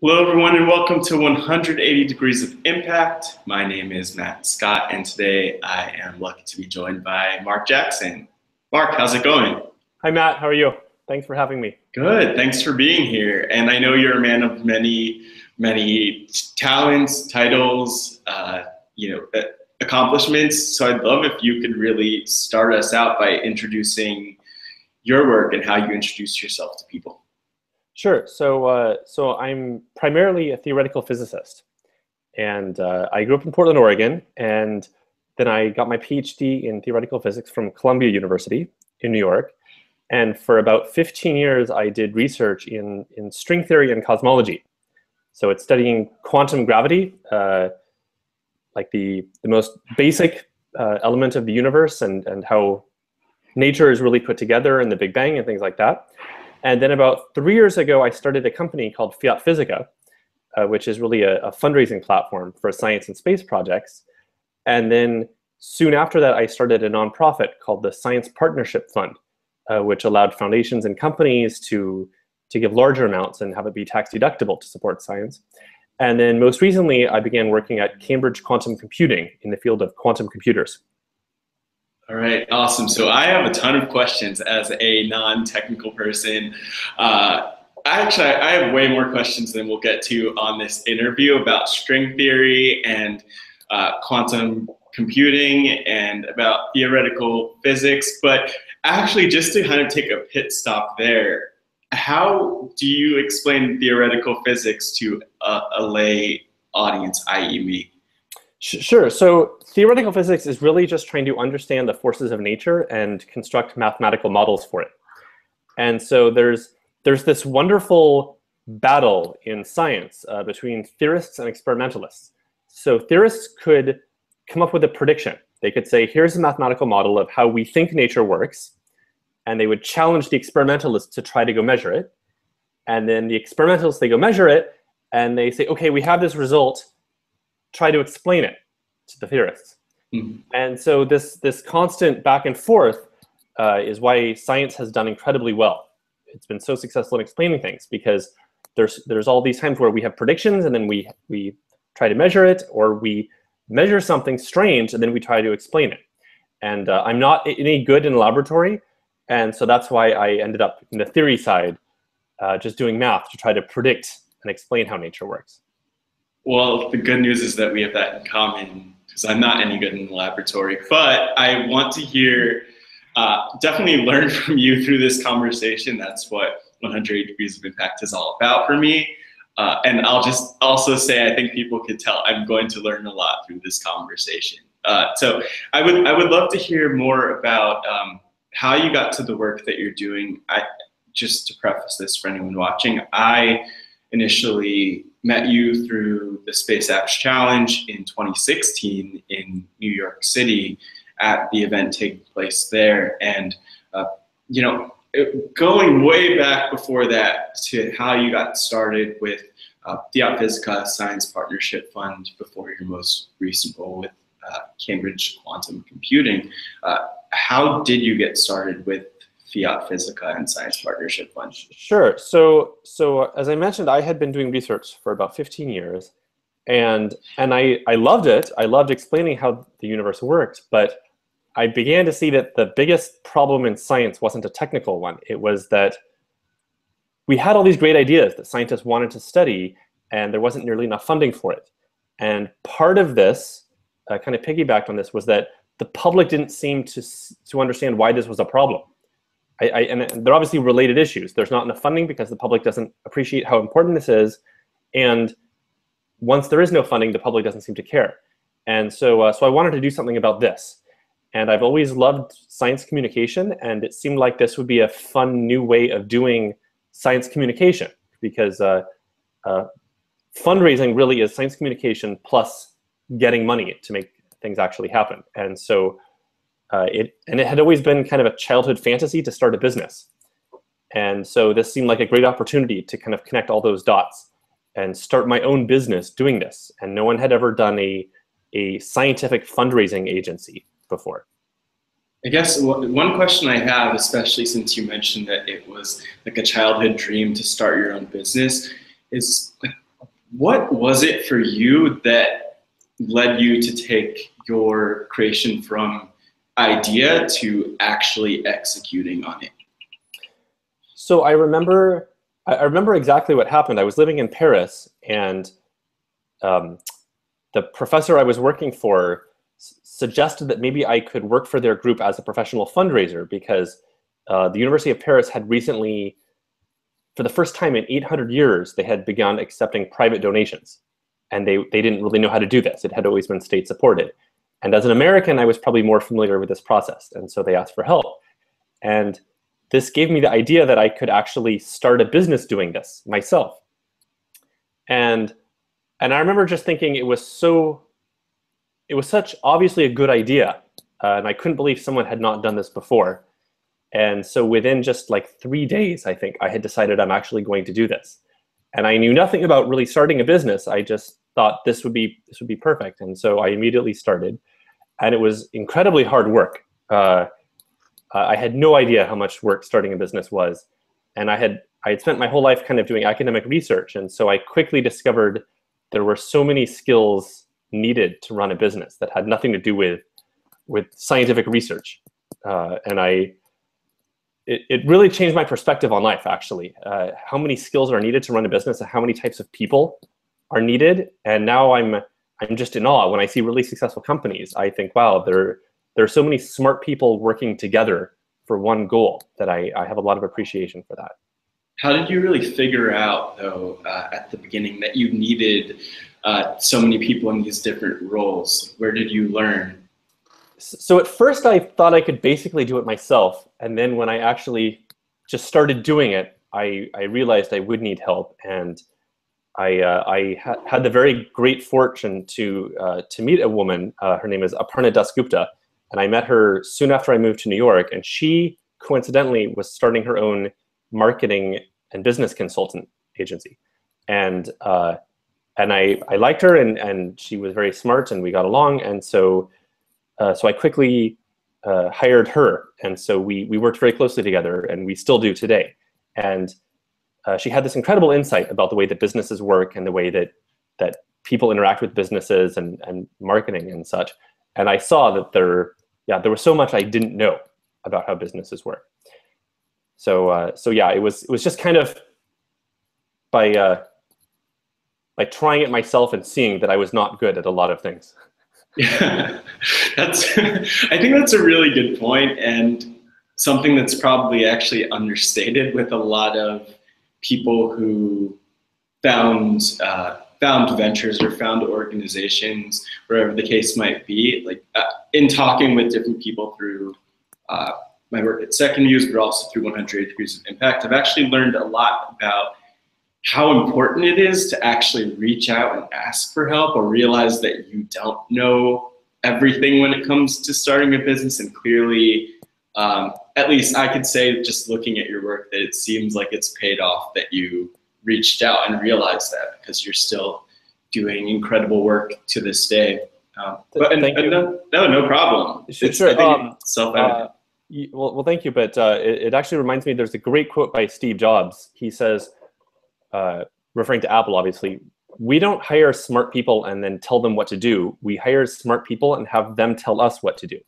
Hello, everyone, and welcome to 180 Degrees of Impact. My name is Matt Scott, and today I am lucky to be joined by Mark Jackson. Mark, how's it going? Hi, Matt. How are you? Thanks for having me. Good. Thanks for being here. And I know you're a man of many talents, titles, accomplishments. So I'd love if you could really start us out by introducing your work and how you introduce yourself to people. Sure. So I'm primarily a theoretical physicist, and I grew up in Portland, Oregon, and then I got my PhD in theoretical physics from Columbia University in New York. And for about 15 years, I did research in string theory and cosmology. So it's studying quantum gravity, like the most basic element of the universe, and how nature is really put together in the Big Bang and things like that. And then about 3 years ago, I started a company called Fiat Physica, which is really a fundraising platform for science and space projects. And then soon after that, I started a nonprofit called the Science Partnership Fund, which allowed foundations and companies to give larger amounts and have it be tax deductible to support science. And then most recently, I began working at Cambridge Quantum Computing in the field of quantum computers. All right, awesome. So I have a ton of questions as a non-technical person. I have way more questions than we'll get to on this interview about string theory and quantum computing and about theoretical physics. But actually, just to kind of take a pit stop there, how do you explain theoretical physics to a lay audience, i.e. me? Sure. So theoretical physics is really just trying to understand the forces of nature and construct mathematical models for it. And so there's this wonderful battle in science between theorists and experimentalists. So theorists could come up with a prediction. They could say, here's a mathematical model of how we think nature works. And they would challenge the experimentalists to try to go measure it. And then the experimentalists, they go measure it, and they say, okay, we have this result. Try to explain it to the theorists. Mm-hmm. And so this constant back and forth is why science has done incredibly well. It's been so successful in explaining things because there's all these times where we have predictions and then we try to measure it, or we measure something strange and then we try to explain it. And I'm not any good in the laboratory, and so that's why I ended up in the theory side, just doing math to try to predict and explain how nature works. Well, the good news is that we have that in common, because I'm not any good in the laboratory. But I want to hear, definitely learn from you through this conversation. That's what 180 Degrees of Impact is all about for me. And I'll just also say, I think people could tell I'm going to learn a lot through this conversation. So I would love to hear more about how you got to the work that you're doing. Just to preface this for anyone watching, I initially met you through the Space Apps Challenge in 2016 in New York City at the event taking place there. And, going way back before that to how you got started with Fiat Physica Science Partnership Fund before your most recent role with Cambridge Quantum Computing, how did you get started with Fiat Physica and Science Partnership Fund? Sure. So as I mentioned, I had been doing research for about 15 years, and I loved it. I loved explaining how the universe worked, but I began to see that the biggest problem in science wasn't a technical one. It was that we had all these great ideas that scientists wanted to study, and there wasn't nearly enough funding for it. And part of this, kind of piggybacked on this, was that the public didn't seem to understand why this was a problem. And they're obviously related issues. There's not enough funding because the public doesn't appreciate how important this is. And once there is no funding, the public doesn't seem to care. And so I wanted to do something about this. And I've always loved science communication, and it seemed like this would be a fun new way of doing science communication, because fundraising really is science communication plus getting money to make things actually happen. And so it had always been kind of a childhood fantasy to start a business. And so this seemed like a great opportunity to kind of connect all those dots and start my own business doing this. And no one had ever done a scientific fundraising agency before. I guess one question I have, especially since you mentioned that it was like a childhood dream to start your own business, is What was it for you that led you to take your creation from idea to actually executing on it? So I remember exactly what happened. I was living in Paris, and um, the professor I was working for suggested that maybe I could work for their group as a professional fundraiser because the University of Paris had recently, for the first time in 800 years, they had begun accepting private donations. And they didn't really know how to do this. It had always been state supported. And as an American, I was probably more familiar with this process. And so they asked for help. And this gave me the idea that I could actually start a business doing this myself. And I remember just thinking it was such obviously a good idea. And I couldn't believe someone had not done this before. And so within just like 3 days, I think I had decided I'm actually going to do this. And I knew nothing about really starting a business. I just thought this would be perfect. And so I immediately started. And it was incredibly hard work. I had no idea how much work starting a business was. And I had spent my whole life kind of doing academic research. And so I quickly discovered there were so many skills needed to run a business that had nothing to do with scientific research. It really changed my perspective on life, actually. How many skills are needed to run a business and how many types of people are needed. And now I'm just in awe. When I see really successful companies, I think, wow, there are so many smart people working together for one goal that I have a lot of appreciation for that. How did you really figure out, though, at the beginning that you needed so many people in these different roles? Where did you learn? So at first I thought I could basically do it myself. And then when I actually just started doing it, I realized I would need help. And I had the very great fortune to meet a woman. Her name is Aparna Dasgupta. And I met her soon after I moved to New York. And she coincidentally was starting her own marketing and business consultant agency. And I liked her, and she was very smart, and we got along. And so I quickly hired her, and so we worked very closely together, and we still do today. And she had this incredible insight about the way that businesses work and the way that people interact with businesses and marketing and such. And I saw that there was so much I didn't know about how businesses work. So yeah, it was just kind of by trying it myself and seeing that I was not good at a lot of things. Yeah, I think that's a really good point, and something that's probably actually understated with a lot of people who found ventures or found organizations, wherever the case might be. Like in talking with different people through my work at Second Views, but also through 100 Degrees of Impact, I've actually learned a lot about how important it is to actually reach out and ask for help, or realize that you don't know everything when it comes to starting a business. And clearly, at least I could say, just looking at your work, that it seems like it's paid off that you reached out and realized that, because you're still doing incredible work to this day. Thank you. No problem. Sure. I think it's self-evident. Well, thank you. But it actually reminds me, there's a great quote by Steve Jobs. He says, referring to Apple, obviously, we don't hire smart people and then tell them what to do. We hire smart people and have them tell us what to do.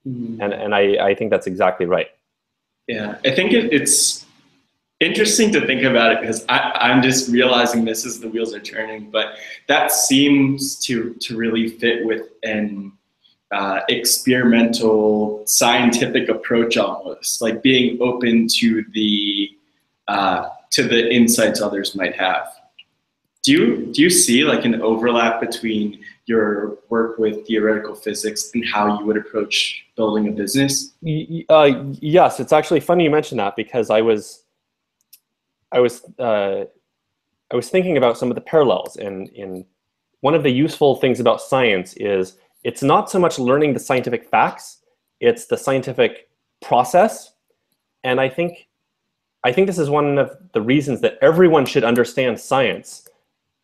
Mm-hmm. And I think that's exactly right. Yeah, I think it's interesting to think about it, because I'm just realizing this as the wheels are turning, but that seems to really fit with an experimental scientific approach, almost like being open to the insights others might have. Do you see like an overlap between your work with theoretical physics and how you would approach building a business? Yes, it's actually funny you mentioned that, because I was thinking about some of the parallels, and in one of the useful things about science is it's not so much learning the scientific facts, it's the scientific process. And I think this is one of the reasons that everyone should understand science,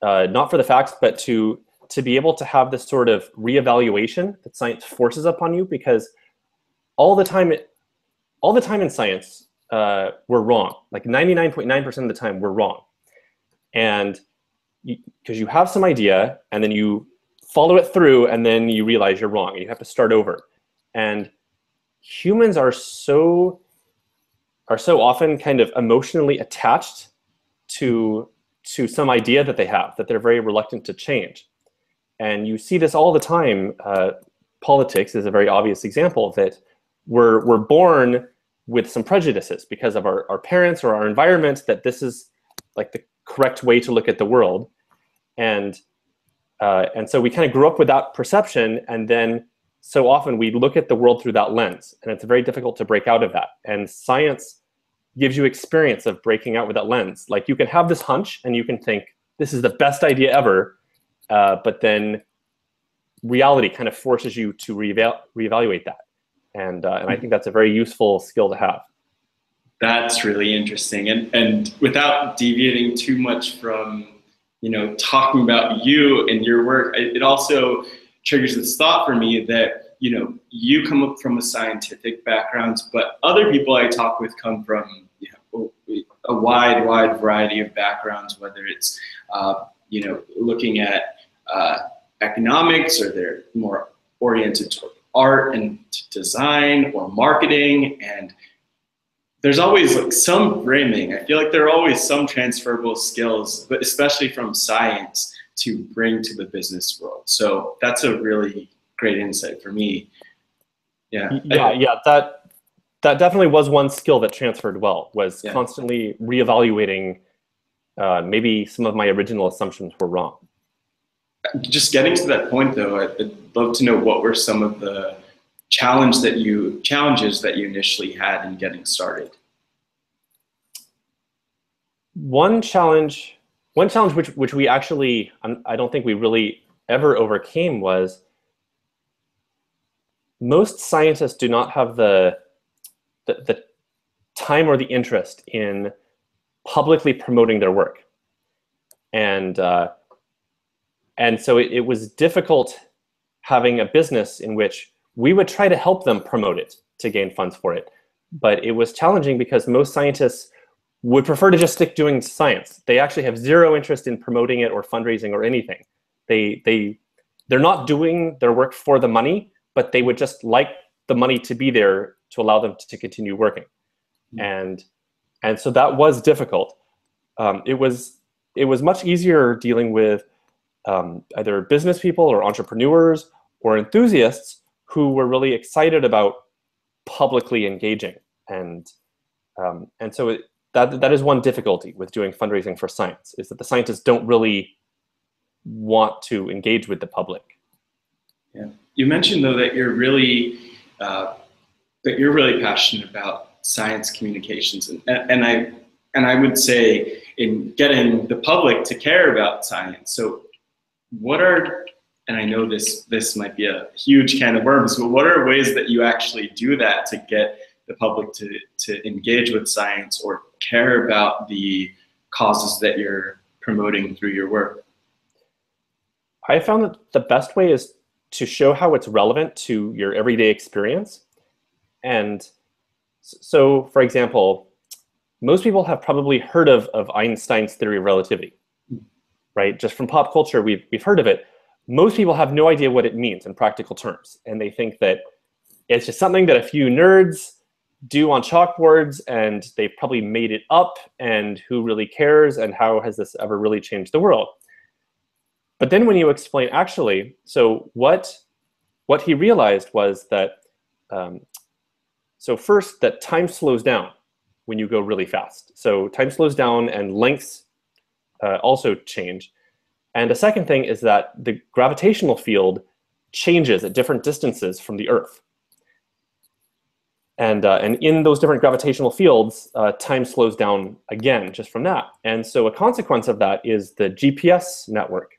not for the facts, but to be able to have this sort of reevaluation that science forces upon you, because all the time in science, we're wrong. Like 99.9% of the time, we're wrong. And because you have some idea and then you follow it through and then you realize you're wrong and you have to start over. And humans are so often kind of emotionally attached to some idea that they have, that they're very reluctant to change. And you see this all the time. Politics is a very obvious example that we're born with some prejudices because of our parents or our environment, that this is like the correct way to look at the world. And so we kind of grew up with that perception, and then so often we look at the world through that lens, and it's very difficult to break out of that. And science gives you experience of breaking out with that lens. Like, you can have this hunch and you can think this is the best idea ever, but then reality kind of forces you to reevaluate that. And I think that's a very useful skill to have. That's really interesting. And without deviating too much from, talking about you and your work, it also triggers this thought for me that, you come up from a scientific background, but other people I talk with come from, a wide variety of backgrounds, whether it's, looking at economics, or they're more oriented toward art and design or marketing. And there's always like some framing. I feel like there are always some transferable skills, but especially from science, to bring to the business world. So that's a really great insight for me. Yeah. That definitely was one skill that transferred well, was constantly reevaluating. Maybe some of my original assumptions were wrong. Just getting to that point, though, I'd love to know what were some of the challenges that you initially had in getting started. One challenge which we actually, I don't think we really ever overcame, was most scientists do not have the time or the interest in publicly promoting their work. And so it was difficult having a business in which we would try to help them promote it to gain funds for it. But it was challenging because most scientists would prefer to just stick doing science. They actually have zero interest in promoting it or fundraising or anything. They're not doing their work for the money, but they would just like the money to be there to allow them to continue working. And so that was difficult. It was much easier dealing with either business people or entrepreneurs or enthusiasts who were really excited about publicly engaging. And so that is one difficulty with doing fundraising for science, is that the scientists don't really want to engage with the public. Yeah. You mentioned, though, that you're really passionate about science communications, and I would say in getting the public to care about science. So what are, and I know this might be a huge can of worms, but what are ways that you actually do that to get the public to engage with science or care about the causes that you're promoting through your work? I found that the best way is to show how it's relevant to your everyday experience. And so, for example, most people have probably heard of Einstein's theory of relativity, right? Just from pop culture, we've heard of it. Most people have no idea what it means in practical terms. And they think that it's just something that a few nerds do on chalkboards, and they've probably made it up, and who really cares, and how has this ever really changed the world? But then when you explain, actually, so what he realized was that, so first, that time slows down when you go really fast. So time slows down and lengths also change. And the second thing is that the gravitational field changes at different distances from the Earth. And in those different gravitational fields, time slows down again just from that. And so a consequence of that is the GPS network.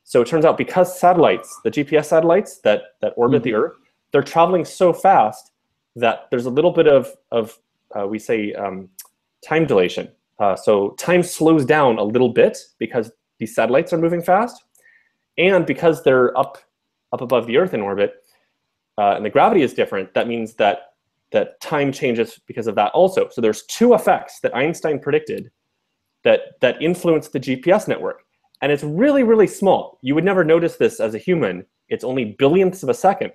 So it turns out, because satellites, the GPS satellites that orbit the Earth, they're traveling so fast that there's a little bit of we say, time dilation. So time slows down a little bit because these satellites are moving fast, and because they're up above the Earth in orbit, and the gravity is different. That means that time changes because of that also. So there's two effects that Einstein predicted that influence the GPS network. And it's really, really small. You would never notice this as a human. It's only billionths of a second.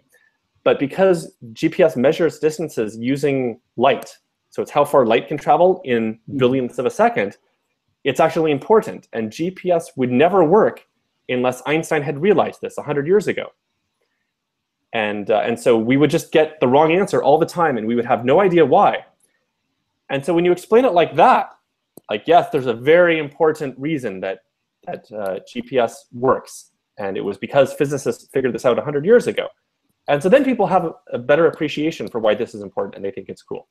But because GPS measures distances using light, so it's how far light can travel in billionths of a second, it's actually important. And GPS would never work unless Einstein had realized this 100 years ago. And so we would just get the wrong answer all the time, and we would have no idea why. And so when you explain it like that, like, yes, there's a very important reason that GPS works. And it was because physicists figured this out 100 years ago. And so then people have a better appreciation for why this is important, and they think it's cool.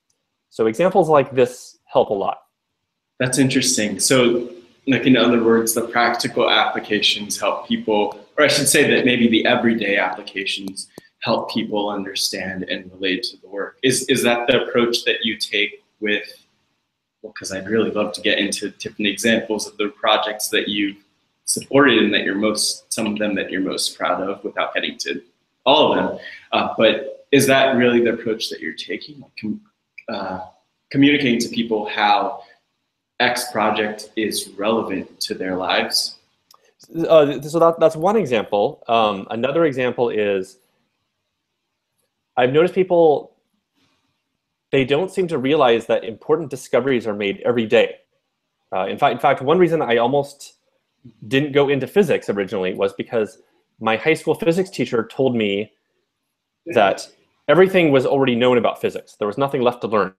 So examples like this help a lot. That's interesting. So, like, in other words, the practical applications help people, or I should say that maybe the everyday applications help people understand and relate to the work. Is that the approach that you take with, well, because I'd really love to get into different examples of the projects that you've supported and that some of them that you're most proud of, without getting to all of them. But is that really the approach that you're taking? Communicating to people how X project is relevant to their lives? So that's one example. Another example is, I've noticed people, they don't seem to realize that important discoveries are made every day. In fact, one reason I almost didn't go into physics originally was because my high school physics teacher told me that everything was already known about physics. There was nothing left to learn.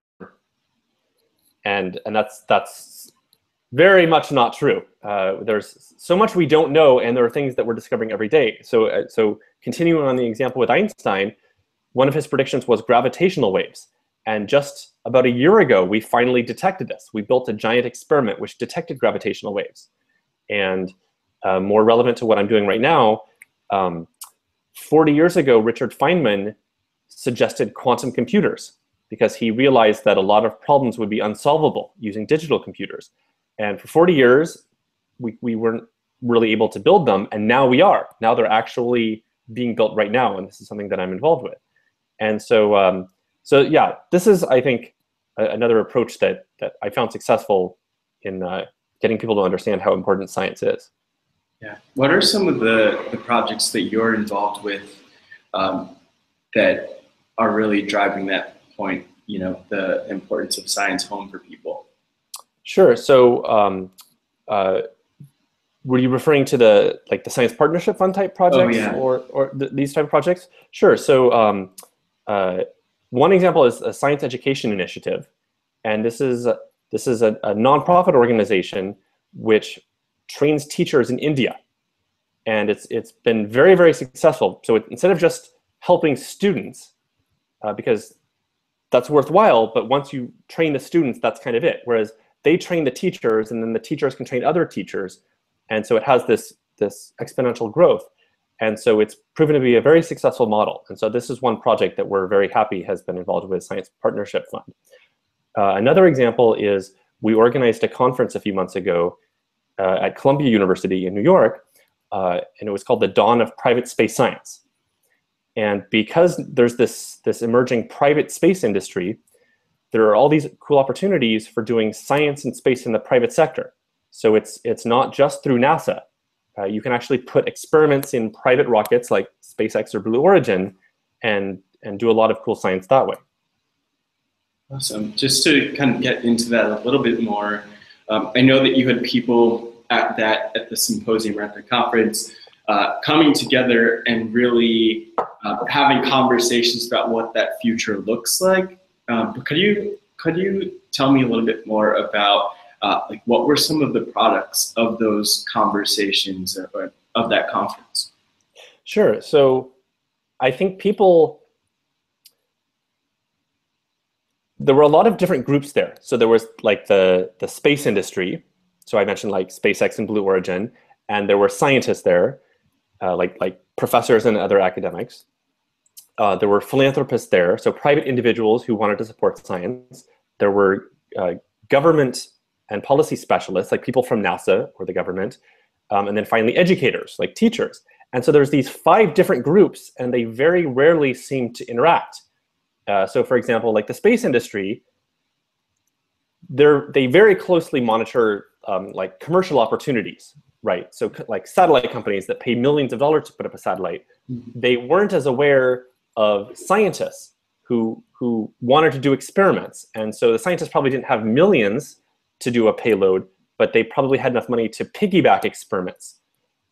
And that's very much not true. There's so much we don't know, and there are things that we're discovering every day. So continuing on the example with Einstein, one of his predictions was gravitational waves. And just about a year ago, we finally detected this. We built a giant experiment which detected gravitational waves. And more relevant to what I'm doing right now, 40 years ago, Richard Feynman suggested quantum computers because he realized that a lot of problems would be unsolvable using digital computers. And for 40 years, we weren't really able to build them, and now we are. Now they're actually being built right now, and this is something that I'm involved with. And so, yeah, this is, I think, another approach that I found successful in getting people to understand how important science is. Yeah. What are some of the projects that you're involved with that are really driving that point, the importance of science home for people? Sure. So were you referring to the Science Partnership Fund type projects? Oh, yeah. or these type of projects? Sure. So one example is a science education initiative. And this is a nonprofit organization which trains teachers in India. And it's been very, very successful. So instead of just helping students, because that's worthwhile, but once you train the students, that's kind of it. Whereas they train the teachers, and then the teachers can train other teachers. And so it has this exponential growth. And so it's proven to be a very successful model. And so this is one project that we're very happy has been involved with Science Partnership Fund. Another example is we organized a conference a few months ago at Columbia University in New York, and it was called the Dawn of Private Space Science. And because there's this emerging private space industry, there are all these cool opportunities for doing science and space in the private sector. So it's not just through NASA. You can actually put experiments in private rockets like SpaceX or Blue Origin and do a lot of cool science that way. Awesome. Just to kind of get into that a little bit more, I know that you had people at the symposium or at the conference coming together and really having conversations about what that future looks like. But could you tell me a little bit more about what were some of the products of those conversations or of that conference? Sure. So I think there were a lot of different groups there. So there was like the space industry. So I mentioned like SpaceX and Blue Origin, and there were scientists there, like professors and other academics. There were philanthropists there, so private individuals who wanted to support science. There were government and policy specialists, like people from NASA or the government, and then finally educators, like teachers. And so there's these 5 different groups, and they very rarely seem to interact. So for example, like the space industry, they very closely monitor like commercial opportunities. right? So like satellite companies that pay millions of dollars to put up a satellite, they weren't as aware of scientists who wanted to do experiments. And so the scientists probably didn't have millions to do a payload, but they probably had enough money to piggyback experiments.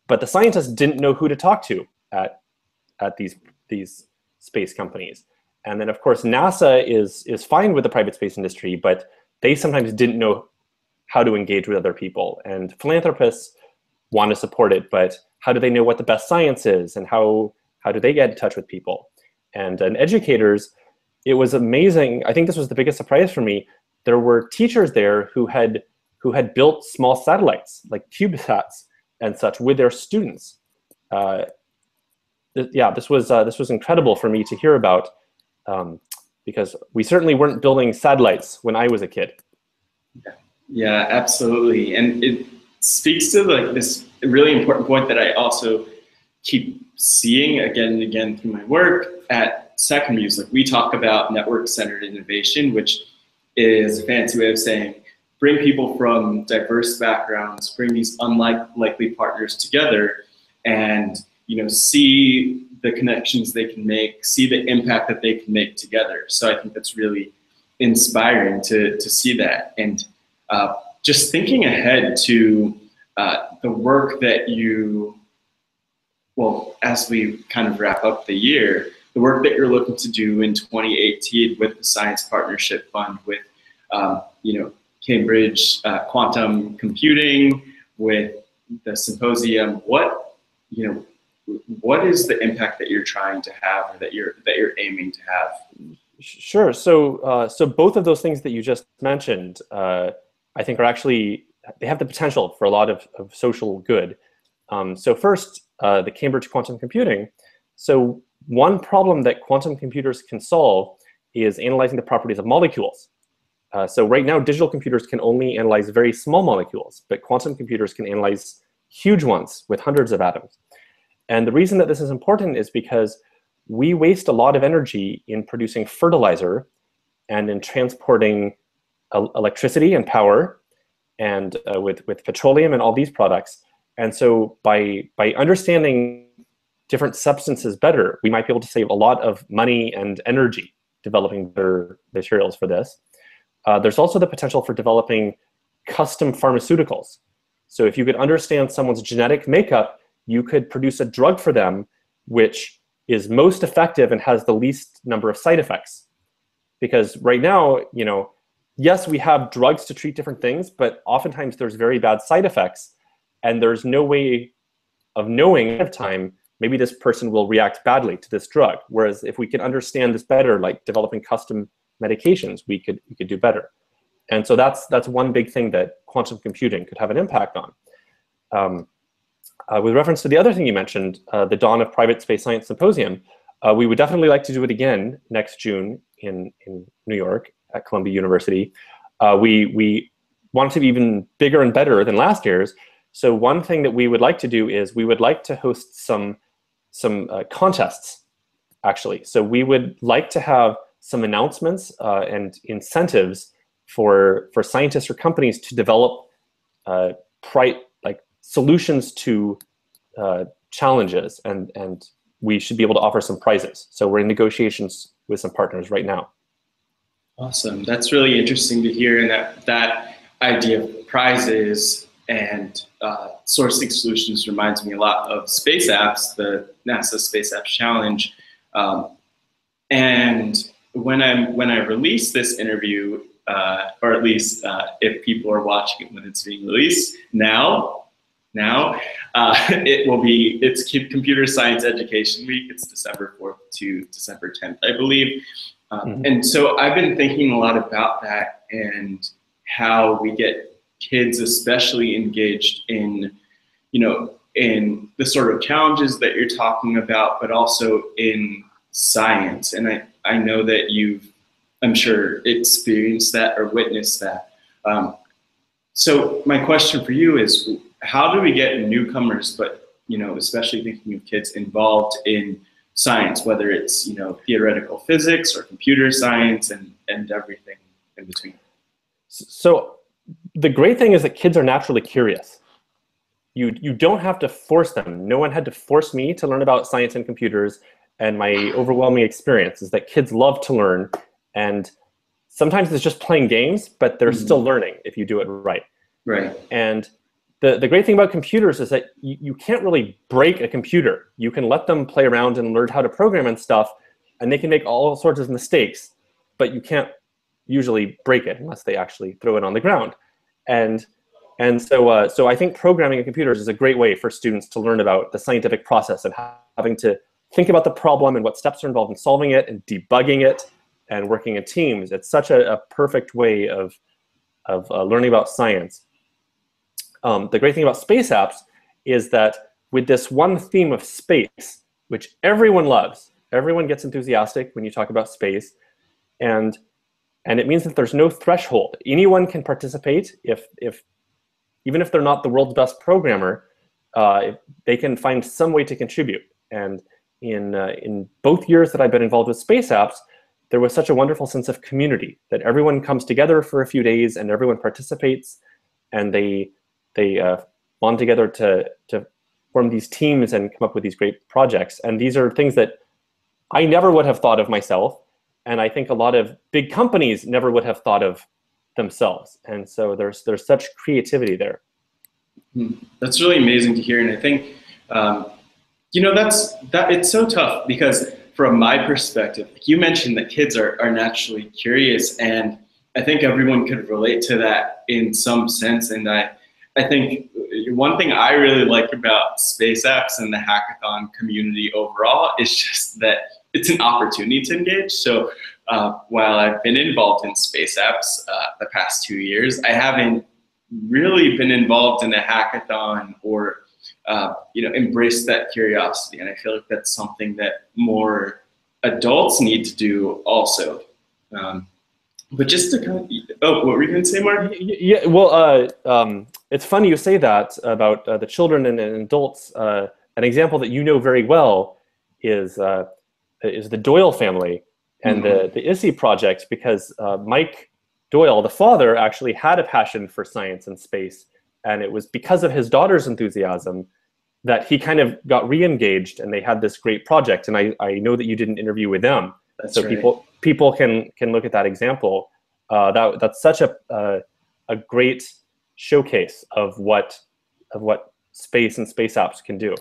But the scientists didn't know who to talk to at these space companies. And then of course NASA is fine with the private space industry, but they sometimes didn't know how to engage with other people. And philanthropists want to support it, but how do they know what the best science is, and how do they get in touch with people? And educators, it was amazing. I think this was the biggest surprise for me. There were teachers there who had built small satellites like CubeSats and such with their students. Yeah, this was incredible for me to hear about, because we certainly weren't building satellites when I was a kid. Yeah, absolutely. And it speaks to like this really important point that I also keep seeing again and again through my work at Second Muse. Like, we talk about network-centered innovation, which is a fancy way of saying bring people from diverse backgrounds, bring these unlikely partners together, and see the connections they can make, see the impact that they can make together. So I think that's really inspiring to see that. And just thinking ahead to the work that as we kind of wrap up the year, the work that you're looking to do in 2018 with the Science Partnership Fund, with Cambridge quantum computing, with the symposium, what is the impact that you're trying to have, or that you're aiming to have? Sure. So both of those things that you just mentioned, I think are actually, they have the potential for a lot of social good. So first, the Cambridge quantum computing. So one problem that quantum computers can solve is analyzing the properties of molecules. So right now, digital computers can only analyze very small molecules, but quantum computers can analyze huge ones with hundreds of atoms. And the reason that this is important is because we waste a lot of energy in producing fertilizer and in transporting electricity and power, and with petroleum and all these products. And so by understanding different substances better, we might be able to save a lot of money and energy developing better materials for this. There's also the potential for developing custom pharmaceuticals. So if you could understand someone's genetic makeup, you could produce a drug for them which is most effective and has the least number of side effects. Because right now, yes, we have drugs to treat different things, but oftentimes there's very bad side effects, and there's no way of knowing ahead of time, maybe this person will react badly to this drug. Whereas if we can understand this better, like developing custom medications, we could do better. And so that's one big thing that quantum computing could have an impact on. With reference to the other thing you mentioned, the Dawn of Private Space Science Symposium, we would definitely like to do it again next June in New York at Columbia University. We want it to be even bigger and better than last year's. So one thing that we would like to do is we would like to host some contests, actually. So we would like to have some announcements and incentives for scientists or companies to develop solutions to challenges, and we should be able to offer some prizes. So we're in negotiations with some partners right now. Awesome. That's really interesting to hear. And that idea of prizes and sourcing solutions reminds me a lot of Space Apps, the NASA Space Apps Challenge. And when I release this interview, or at least if people are watching it when it's being released now, it's Computer Science Education Week. It's December 4th to December 10th, I believe. And so I've been thinking a lot about that and how we get kids especially engaged in the sort of challenges that you're talking about, but also in science. And I know that you've, I'm sure, experienced that or witnessed that. So my question for you is, how do we get newcomers, but especially thinking of kids, involved in science, whether it's theoretical physics or computer science and everything in between? So the great thing is that kids are naturally curious. you don't have to force them. No one had to force me to learn about science and computers. And my overwhelming experience is that kids love to learn. And sometimes it's just playing games, but they're still learning if you do it right. Right. And the great thing about computers is that you can't really break a computer. You can let them play around and learn how to program and stuff, and they can make all sorts of mistakes, but you can't usually break it unless they actually throw it on the ground. So I think programming in computers is a great way for students to learn about the scientific process of having to think about the problem and what steps are involved in solving it and debugging it and working in teams. It's such a perfect way of learning about science. The great thing about space apps is that with this one theme of space, which everyone loves, everyone gets enthusiastic when you talk about space, and it means that there's no threshold. Anyone can participate even if they're not the world's best programmer, they can find some way to contribute. And in both years that I've been involved with space apps, there was such a wonderful sense of community that everyone comes together for a few days and everyone participates, and they bond together to form these teams and come up with these great projects. And these are things that I never would have thought of myself, and I think a lot of big companies never would have thought of themselves. And so there's such creativity there. That's really amazing to hear. And I think it's so tough because from my perspective, like you mentioned that kids are naturally curious, and I think everyone could relate to that in some sense. And I think one thing I really like about space apps and the hackathon community overall is just that it's an opportunity to engage. So while I've been involved in space apps the past 2 years, I haven't really been involved in a hackathon or embrace that curiosity. And I feel like that's something that more adults need to do also. But just to kind of, what were you going to say, Mark? Yeah, well, it's funny you say that about the children and adults. An example that you know very well is the Doyle family and the ISSI project, because Mike Doyle, the father, actually had a passion for science and space. And it was because of his daughter's enthusiasm that he kind of got re-engaged, and they had this great project. And I know that you did an interview with them. That's so right. People can look at that example. That's such a great showcase of what space and space apps can do.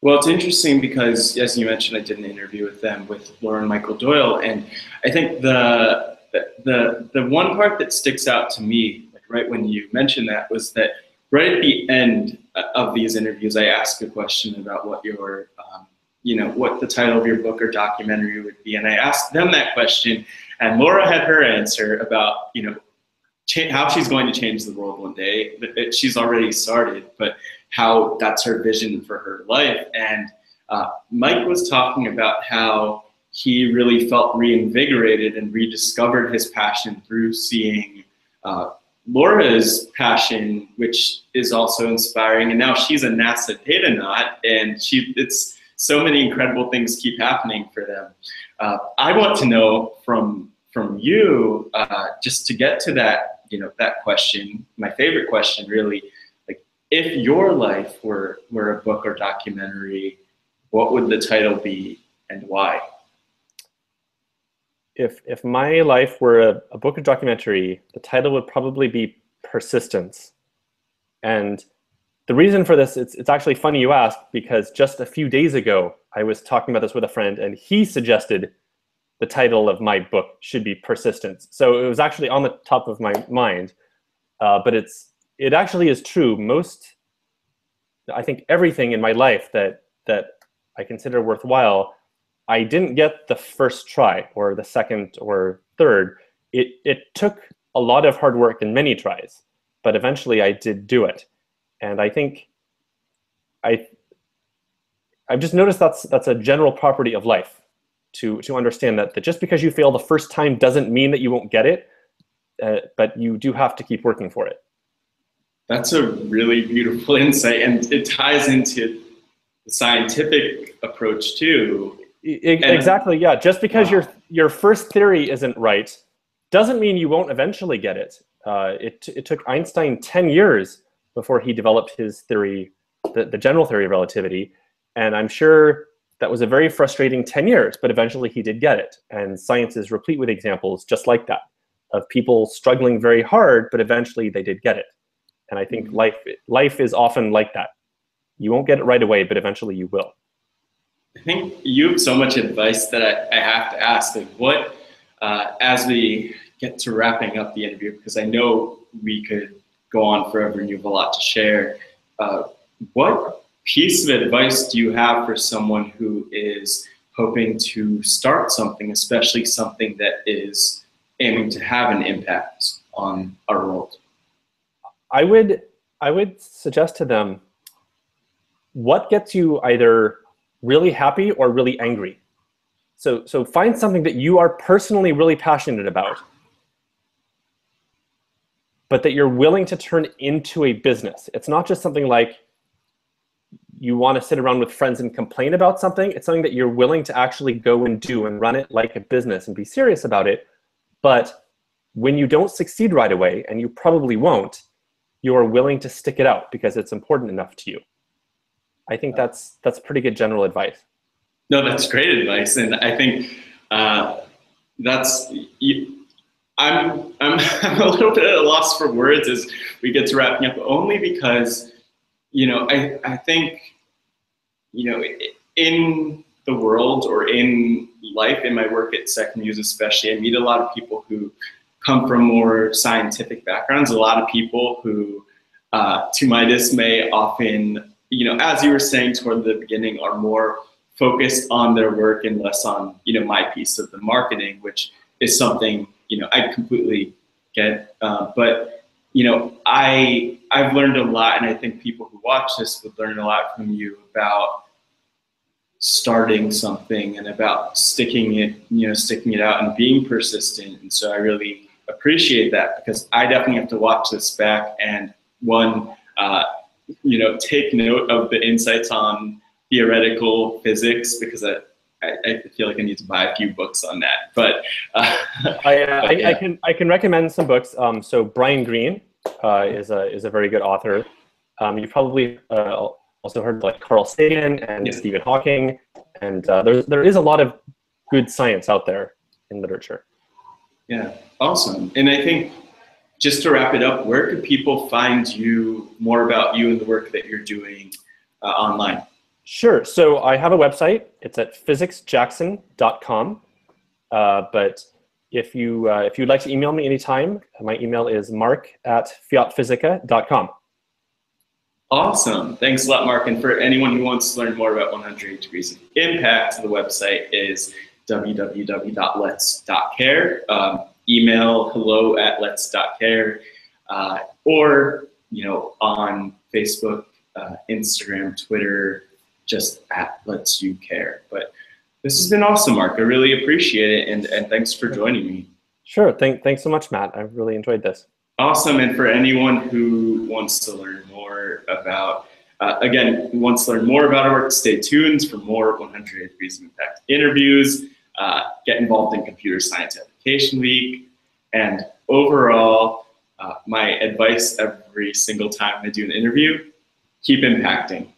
Well, it's interesting because, as you mentioned, I did an interview with them, with Laura and Michael Doyle, and I think the one part that sticks out to me, like right when you mentioned that, was that right at the end of these interviews, I asked a question about what your what the title of your book or documentary would be, and I asked them that question, and Laura had her answer about how she's going to change the world one day. She's already started, but how that's her vision for her life. And Mike was talking about how he really felt reinvigorated and rediscovered his passion through seeing Laura's passion, which is also inspiring. And now she's a NASA data nut, and it's so many incredible things keep happening for them. I want to know from you, just to get to that, that question, my favorite question really, like, if your life were a book or documentary, what would the title be and why? If my life were a book or documentary, the title would probably be Persistence. And the reason for this, it's actually funny you ask, because just a few days ago, I was talking about this with a friend, and he suggested the title of my book should be Persistence. So it was actually on the top of my mind, but it actually is true. I think everything in my life that I consider worthwhile, I didn't get the first try or the second or third. It took a lot of hard work and many tries, but eventually I did do it. And I think I've just noticed that's a general property of life, to understand that just because you fail the first time doesn't mean that you won't get it, but you do have to keep working for it. That's a really beautiful insight, and it ties into the scientific approach too. Exactly, yeah. Just because your first theory isn't right doesn't mean you won't eventually get it. It took Einstein 10 years before he developed his theory the general theory of relativity. And I'm sure that was a very frustrating 10 years, but eventually he did get it. And science is replete with examples just like that, of people struggling very hard, but eventually they did get it. And I think life is often like that. You won't get it right away, but eventually you will. I think you have so much advice that I have to ask, like what, as we get to wrapping up the interview, because I know we could go on forever and you have a lot to share, what piece of advice do you have for someone who is hoping to start something, especially something that is aiming to have an impact on our world? I would suggest to them, what gets you either really happy or really angry? So find something that you are personally really passionate about, but that you're willing to turn into a business. It's not just something like you want to sit around with friends and complain about something. It's something that you're willing to actually go and do and run it like a business and be serious about it. But when you don't succeed right away, and you probably won't, you are willing to stick it out because it's important enough to you. I think that's pretty good general advice. No, that's great advice, and I think that's. I'm a little bit at a loss for words as we get to wrapping up, only because I think in the world or in life, in my work at Second Muse especially, I meet a lot of people who come from more scientific backgrounds. A lot of people who, to my dismay, often, as you were saying toward the beginning, are more focused on their work and less on, my piece of the marketing, which is something, I completely get. But, I've learned a lot, and I think people who watch this would learn a lot from you about starting something and about sticking it out and being persistent. And so I really appreciate that, because I definitely have to watch this back and take note of the insights on theoretical physics, because I feel like I need to buy a few books on that. But I can recommend some books. So Brian Greene is a very good author. You've probably also heard of like Carl Sagan and Stephen Hawking, and there is a lot of good science out there in literature. Yeah, awesome. And I think, just to wrap it up, where could people find more about you and the work that you're doing online? Sure. So I have a website. It's at physicsjackson.com. But if you'd like to email me anytime, my email is mark@fiatphysica.com. Awesome. Thanks a lot, Mark. And for anyone who wants to learn more about 108 Degrees of Impact, the website is www.lets.care. Email hello@lets.care, or on Facebook, Instagram, Twitter, just @letsyoucare. But this has been awesome, Mark. I really appreciate it, and thanks for joining me. Sure. Thanks so much, Matt. I've really enjoyed this. Awesome. And for anyone who wants to learn more about, our work, stay tuned for more 108 Degrees of Impact interviews. Get involved in Computer Science Application Week. And overall, my advice every single time I do an interview, keep impacting.